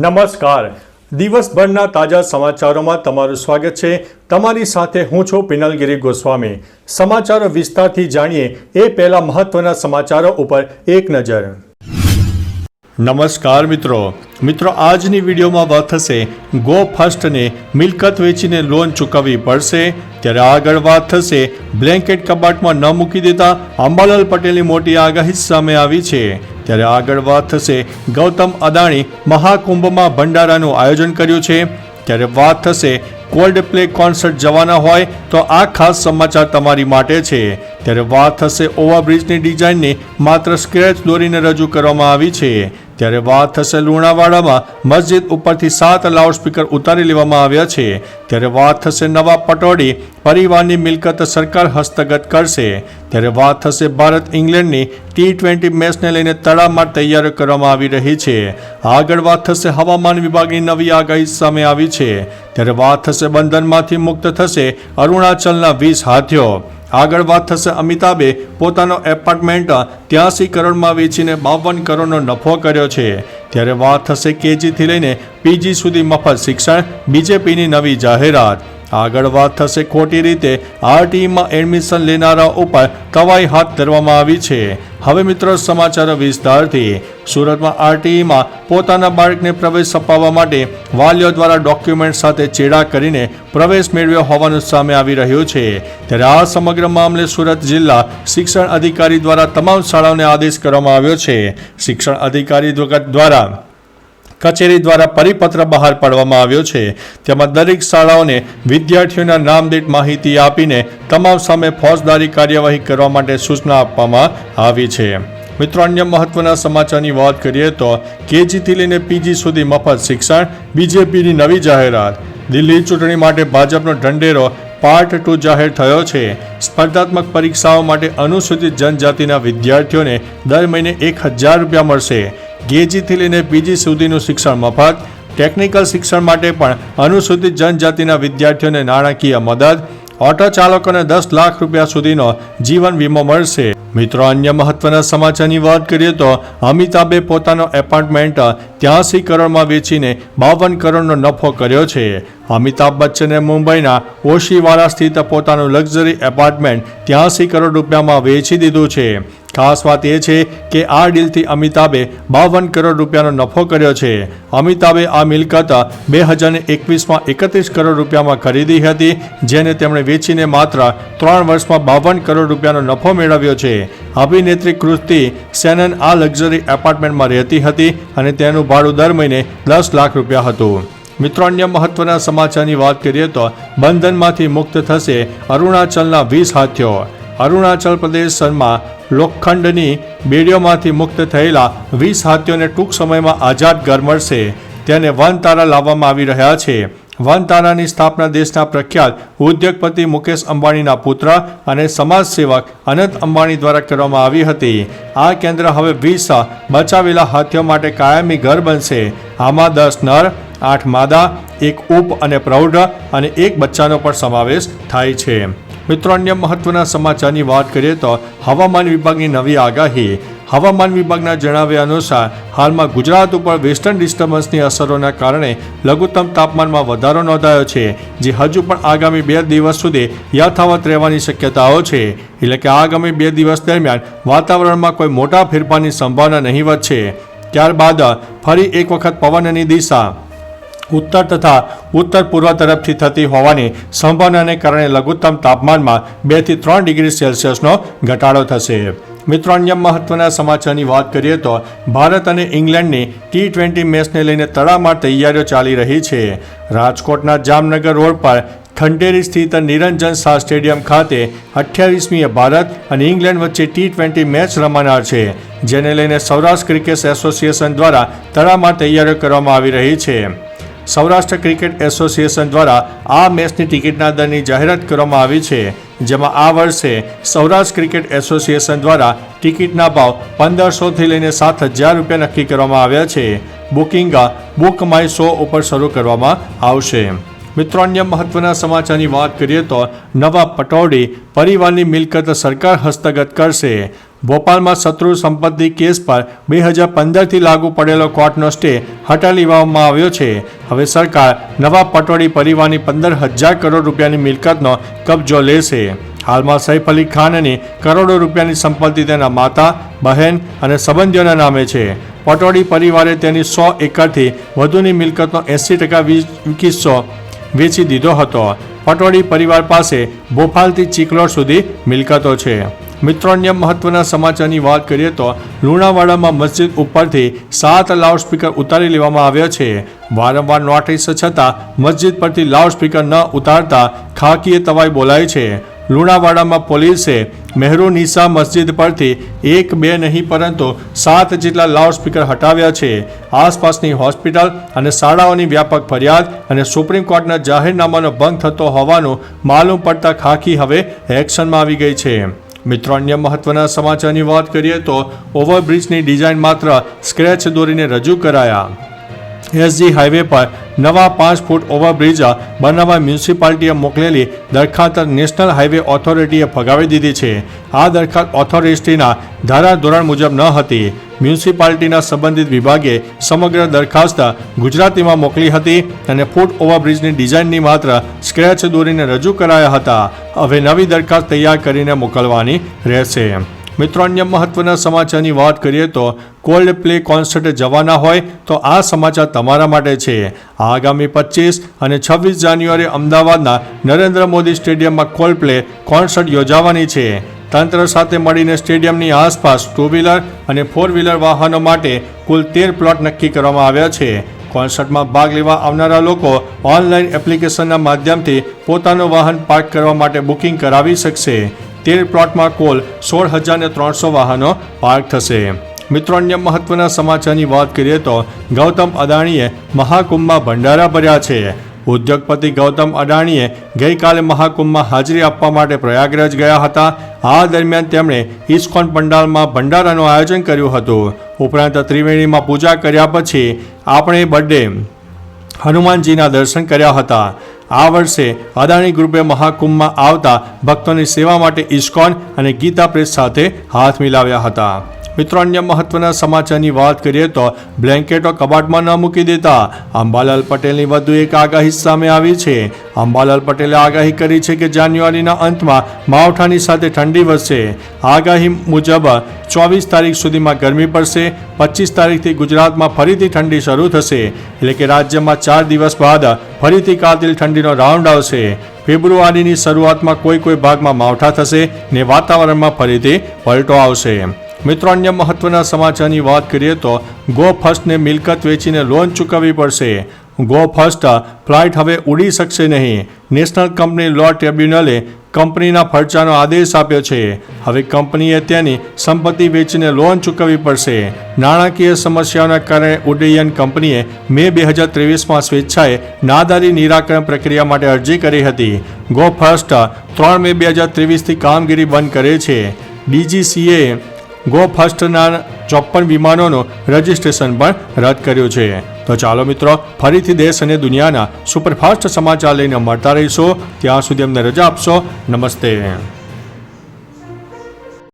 નમસ્કાર. દિવસભરના તાજા સમાચારોમાં તમારું સ્વાગત છે. તમારી સાથે હું છું પિનલગીરી ગોસ્વામી. સમાચારો વિસ્તારથી જાણીએ એ પહેલા મહત્વના સમાચારો ઉપર એક નજર. નમસ્કાર મિત્રો. આજની વિડીયોમાં વાત થશે ગો ફર્સ્ટને મિલકત વેચીને લોન ચૂકવવી પડશે. ત્યારે આગળ વાત થશે બ્લેન્કેટ કબાટમાં ન મૂકી દેતા અંબાલાલ પટેલની મોટી આગાહી સામે આવી છે. ત્યારે આગળ વાત થશે ગૌતમ અદાણી મહાકુંભમાં ભંડારાનું આયોજન કર્યું છે. ત્યારે વાત થશે કોલ્ડ પ્લે કોન્સર્ટ જવાના હોય તો આ ખાસ સમાચાર તમારી માટે છે. ત્યારે વાત થશે ઓવરબ્રિજની ડિઝાઇનને માત્ર સ્ક્રેચ દોરીને રજૂ કરવામાં આવી છે. ત્યારે વાત થશે લુણાવાડામાં મસ્જિદ ઉપરથી 7 લાઉડસ્પીકર ઉતારી લેવામાં આવ્યા છે. ત્યારે વાત થશે નવા પટોળી પરિવારની મિલકત સરકાર હસ્તગત કરશે. ત્યારે વાત થશે ભારત ઇંગ્લેન્ડની T20 મેચને લઈને તડામાર તૈયારીઓ કરવામાં આવી રહી છે. આગળ વાત થશે હવામાન વિભાગની નવી આગાહી સામે આવી છે. ત્યારે વાત થશે બંધનમાંથી મુક્ત થશે અરુણાચલના 20 હાથીઓ. આગળ વાત થશે અમિતાભે પોતાનો એપાર્ટમેન્ટ 83 કરોડમાં વેચીને 52 કરોડનો નફો કર્યો છે. ત્યારે વાત થશે કેજીથી લઈને પીજી સુધી મફત શિક્ષણ, બીજેપીની નવી જાહેરાત. આગળ વાત થશે ખોટી રીતે આરટીઈમાં એડમિશન લેનારા ઉપર કવાઈ હાથ ધરવામાં આવી છે. હવે મિત્રો સમાચારો વિસ્તારથી. સુરતમાં આરટીઈમાં પોતાના બાળકને પ્રવેશ અપાવવા માટે વાલીઓ દ્વારા ડોક્યુમેન્ટ સાથે ચેડા કરીને પ્રવેશ મેળવ્યો હોવાનું સામે આવી રહ્યું છે. ત્યારે આ સમગ્ર મામલે સુરત જિલ્લા શિક્ષણ અધિકારી દ્વારા તમામ શાળાઓને આદેશ કરવામાં આવ્યો છે. શિક્ષણ અધિકારી દ્વારા કચેરી દ્વારા પરિપત્ર બહાર પાડવામાં આવ્યો છે. તેમાં દરેક શાળાઓને વિદ્યાર્થીઓના નામ દીઠ માહિતી આપીને તમામ સામે ફોજદારી કાર્યવાહી કરવા માટે સૂચના આપવામાં આવી છે. મિત્રો, અન્ય મહત્વના સમાચારની વાત કરીએ તો કેજીથી લઈને પીજી સુધી મફત શિક્ષણ, બીજેપીની નવી જાહેરાત. દિલ્હી ચૂંટણી માટે ભાજપનો ઢંઢેરો પાર્ટ 2 જાહેર થયો છે. સ્પર્ધાત્મક પરીક્ષાઓ માટે અનુસૂચિત જનજાતિના વિદ્યાર્થીઓને દર મહિને 1000 રૂપિયા મળશે. કેજીથી લઈને પીજી સુધીનું શિક્ષણ મફત. ટેકનિકલ શિક્ષણ માટે પણ અનુસૂચિત જનજાતિના વિદ્યાર્થીઓને નાણાકીય મદદ. ઓટો ચાલકોને 10 લાખ રૂપિયા સુધીનો જીવન વીમો મળશે. મિત્રો, અન્ય મહત્વના સમાચારની વાત કરીએ તો અમિતાભે પોતાનો એપાર્ટમેન્ટ 83 કરોડમાં વેચીને 52 કરોડનો નફો કર્યો છે. અમિતાભ બચ્ચને મુંબઈના ઓશીવાડા સ્થિત પોતાનું લક્ઝરી એપાર્ટમેન્ટ 83 કરોડ રૂપિયામાં વેચી દીધું છે. ખાસ વાત એ છે કે આ ડીલથી અમિતાભે 52 કરોડ રૂપિયાનો નફો કર્યો છે. અમિતાભે આ મિલકત 2021માં 31 કરોડ રૂપિયામાં ખરીદી હતી, જેને તેમણે વેચીને માત્ર 3 વર્ષમાં 52 કરોડ રૂપિયાનો નફો મેળવ્યો છે. અભિનેત્રી કૃતિ સેનન આ લક્ઝરી એપાર્ટમેન્ટમાં રહેતી હતી અને તેનું ભાડું દર મહિને 10 લાખ રૂપિયા હતું. મિત્રો, અન્ય મહત્વના સમાચારની વાત કરીએ તો બંધનમાંથી મુક્ત થશે અરુણાચલના 20 હાથીઓ. અરુણાચલ પ્રદેશમાં લોખંડની બેડીઓમાંથી મુક્ત થયેલા 20 હાથીઓને ટૂંક સમયમાં આઝાદ ઘર મળશે. તેને વનતારા લાવવામાં આવી રહ્યા છે. વનતારાની સ્થાપના દેશના પ્રખ્યાત ઉદ્યોગપતિ મુકેશ અંબાણીના પુત્ર અને સમાજસેવક અનંત અંબાણી દ્વારા કરવામાં આવી હતી. આ કેન્દ્ર હવે 20 બચાવેલા હાથીઓ માટે કાયમી ઘર બનશે. આમાં 10 નર, 8 માદા, 1 ઉપ અને પ્રૌઢ અને 1 બચ્ચાનો પણ સમાવેશ થાય છે. મિત્રો, અન્ય મહત્વના સમાચારની વાત કરીએ તો હવામાન વિભાગની નવી આગાહી. હવામાન વિભાગના જણાવ્યા અનુસાર હાલમાં ગુજરાત ઉપર વેસ્ટર્ન ડિસ્ટર્બન્સની અસરોના કારણે લઘુત્તમ તાપમાનમાં વધારો નોંધાયો છે, જે હજુ પણ આગામી 2 દિવસ સુધી યથાવત રહેવાની શક્યતાઓ છે. એટલે કે આગામી 2 દિવસ દરમિયાન વાતાવરણમાં કોઈ મોટા ફેરફારની સંભાવના નહીવત છે. ત્યારબાદ ફરી એક વખત પવનની દિશા ઉત્તર તથા ઉત્તર પૂર્વ તરફથી થતી હોવાની સંભાવનાને કારણે લઘુત્તમ તાપમાનમાં 2 થી 3 ડિગ્રી સેલ્સિયસનો ઘટાડો થશે. મિત્રો, અન્ય મહત્વના સમાચારની વાત કરીએ તો ભારત અને ઇંગ્લેન્ડની T20 મેચને લઈને તડામાર તૈયારીઓ ચાલી રહી છે. રાજકોટના જામનગર રોડ પર ખંડેરી સ્થિત નિરંજન શાહ સ્ટેડિયમ ખાતે 28મીએ ભારત અને ઇંગ્લેન્ડ વચ્ચે T20 મેચ રમાનાર છે, જેને લઈને સૌરાષ્ટ્ર ક્રિકેટ એસોસિએશન દ્વારા તડામાર તૈયારીઓ કરવામાં આવી રહી છે. સૌરાષ્ટ્ર ક્રિકેટ એસોસિએશન દ્વારા આ મેચની ટિકિટના દરની જાહેરાત કરવામાં આવી છે, જેમાં આ વર્ષે સૌરાષ્ટ્ર ક્રિકેટ એસોસિએશન દ્વારા ટિકિટના ભાવ 1500થી લઈને 7000 રૂપિયા નક્કી કરવામાં આવ્યા છે. બુકિંગ બુક માય શો ઉપર શરૂ કરવામાં આવશે. મિત્રો અન્ય મહત્વના સમાચારની વાત કરીએ તો નવા પટોળી પરિવારની મિલકત સરકાર હસ્તગત કરશે. ભોપાલમાં શત્રુ સંપત્તિ કેસ પર 2015થી લાગુ પડેલો કોર્ટનો સ્ટે હટાવી લેવામાં આવ્યો છે. હવે સરકાર નવા પટોળી પરિવારની 15,000 કરોડ રૂપિયાની મિલકતનો કબજો લેશે. હાલમાં સૈફ અલી ખાનની કરોડો રૂપિયાની સંપત્તિ તેના માતા, બહેન અને સંબંધીઓના નામે છે. પટોળી પરિવારે તેની 100 એકરથી વધુની મિલકતનો 80% હિસ્સો વેચી દીધો હતો. પટોળી પરિવાર પાસે ભોપાલથી ચિકલોડ સુધી મિલકતો છે. મિત્રો અન્ય મહત્વના સમાચારની વાત કરીએ તો લુણાવાડામાં મસ્જિદ ઉપરથી 7 લાઉડસ્પીકર ઉતારી લેવામાં આવ્યા છે. વારંવાર નોટિસ છતાં મસ્જિદ પરથી લાઉડસ્પીકર ન ઉતારતા ખાકીએ તવાઈ બોલાય છે. લુણાવાડામાં પોલીસે મહેરુનિસા મસ્જિદ પરથી 1 2 નહીં પરંતુ 7 જેટલા લાઉડસ્પીકર હટાવ્યા છે. આસપાસની હોસ્પિટલ અને શાળાઓની વ્યાપક ફરિયાદ અને સુપ્રીમ કોર્ટના જાહેરનામાનો ભંગ થતો હોવાનું માલુમ પડતા ખાકી હવે એક્શનમાં આવી ગઈ છે. મિત્રો અન્ય મહત્વના સમાચારની વાત કરીએ તો ઓવરબ્રિજની ડિઝાઇન માત્ર સ્ક્રેચ દોરીને રજૂ કરાયા. એસજી હાઈવે પર નવા 5 ફૂટ ઓવરબ્રિજ બનાવવા મ્યુનિસિપાલિટીએ મોકલેલી દરખાસ્ત નેશનલ હાઈવે ઓથોરિટીએ ફગાવી દીધી છે. આ દરખાસ્ત ઓથોરિટીના ધારાધોરણ મુજબ ન હતી. મ્યુનિસિપાલિટીના સંબંધિત વિભાગે સમગ્ર દરખાસ્ત ગુજરાતીમાં મોકલી હતી અને ફૂટ ઓવરબ્રિજની ડિઝાઇનની માત્ર સ્ક્રેચ દોરીને રજૂ કરાયા હતા. હવે નવી દરખાસ્ત તૈયાર કરીને મોકલવાની રહેશે. મિત્રો અન્ય મહત્વના સમાચારની વાત કરીએ તો કોલ્ડ પ્લે કોન્સર્ટે જવાના હોય તો આ સમાચાર તમારા માટે છે. આગામી 25 અને 26 જાન્યુઆરી અમદાવાદના નરેન્દ્ર મોદી સ્ટેડિયમમાં કોલ્ડ પ્લે કોન્સર્ટ યોજાવાની છે. તંત્ર સાથે મળીને સ્ટેડિયમની આસપાસ 2 વ્હીલર અને 4 વ્હીલર વાહનો માટે કુલ 13 પ્લોટ નક્કી કરવામાં આવ્યા છે. કોન્સર્ટમાં ભાગ લેવા આવનારા લોકો ઓનલાઈન એપ્લિકેશનના માધ્યમથી પોતાનું વાહન પાર્ક કરવા માટે બુકિંગ કરાવી શકશે. 13 પ્લોટમાં કુલ 16,300 વાહનો પાર્ક થશે. મિત્રો અન્ય મહત્વના સમાચારની વાત કરીએ તો ગૌતમ અદાણીએ મહાકુંભમાં ભંડારા ભર્યા છે. ઉદ્યોગપતિ ગૌતમ અદાણીએ ગઈકાલે મહાકુંભમાં હાજરી આપવા માટે પ્રયાગરાજ ગયા હતા. આ દરમિયાન તેમણે ઇસ્કોન પંડાલમાં ભંડારાનું આયોજન કર્યું હતું. ઉપરાંત ત્રિવેણીમાં પૂજા કર્યા પછી આપણે બર્થડે હનુમાનજીના દર્શન કર્યા હતા. આ વર્ષે અદાણી ગ્રુપે મહાકુંભમાં આવતા ભક્તોની સેવા માટે ઇસ્કોન અને ગીતા પ્રેસ સાથે હાથ મિલાવ્યા હતા. મિત્રો અન્ય મહત્વના સમાચારની વાત કરીએ તો બ્લેન્કેટો કબાટમાં ન મૂકી દેતા અંબાલાલ પટેલની વધુ એક આગાહી સામે આવી છે. અંબાલાલ પટેલે આગાહી કરી છે કે જાન્યુઆરીના અંતમાં માવઠાની સાથે ઠંડી વધશે. આગાહી મુજબ 24 તારીખ સુધીમાં ગરમી પડશે. 25 તારીખથી ગુજરાતમાં ફરીથી ઠંડી શરૂ થશે. એટલે કે રાજ્યમાં 4 દિવસ બાદ ફરીથી કાતિલ ઠંડીનો રાઉન્ડ આવશે. ફેબ્રુઆરીની શરૂઆતમાં કોઈ ભાગમાં માવઠા થશે ને વાતાવરણમાં ફરીથી પલટો આવશે. મિત્રો અન્ય મહત્વના સમાચારની વાત કરીએ તો ગો ફર્સ્ટને મિલકત વેચીને લોન ચૂકવવી પડશે. ગો ફર્સ્ટ ફ્લાઇટ હવે ઉડી શકશે નહીં. નેશનલ કંપની લો ટ્રિબ્યુનલે કંપનીના ફરજાનો આદેશ આપ્યો છે. હવે કંપનીએ તેની સંપત્તિ વેચીને લોન ચૂકવવી પડશે. નાણાકીય સમસ્યાઓના કારણે ઉડ્ડયન કંપનીએ મે 2023માં સ્વેચ્છાએ નાદારી નિરાકરણ પ્રક્રિયા માટે અરજી કરી હતી. ગો ફર્સ્ટ 3 મે 2023થી કામગીરી બંધ કરે છે. ડીજીસીએ ગો ફર્સ્ટના 54 વિમાનોનું રજિસ્ટ્રેશન પણ રદ કર્યું છે. તો ચાલો મિત્રો ફરીથી દેશ અને દુનિયાના સુપરફાસ્ટ સમાચાર લઈને મળતા રહીશું. ત્યાં સુધી અમને રજા આપશો. નમસ્તે.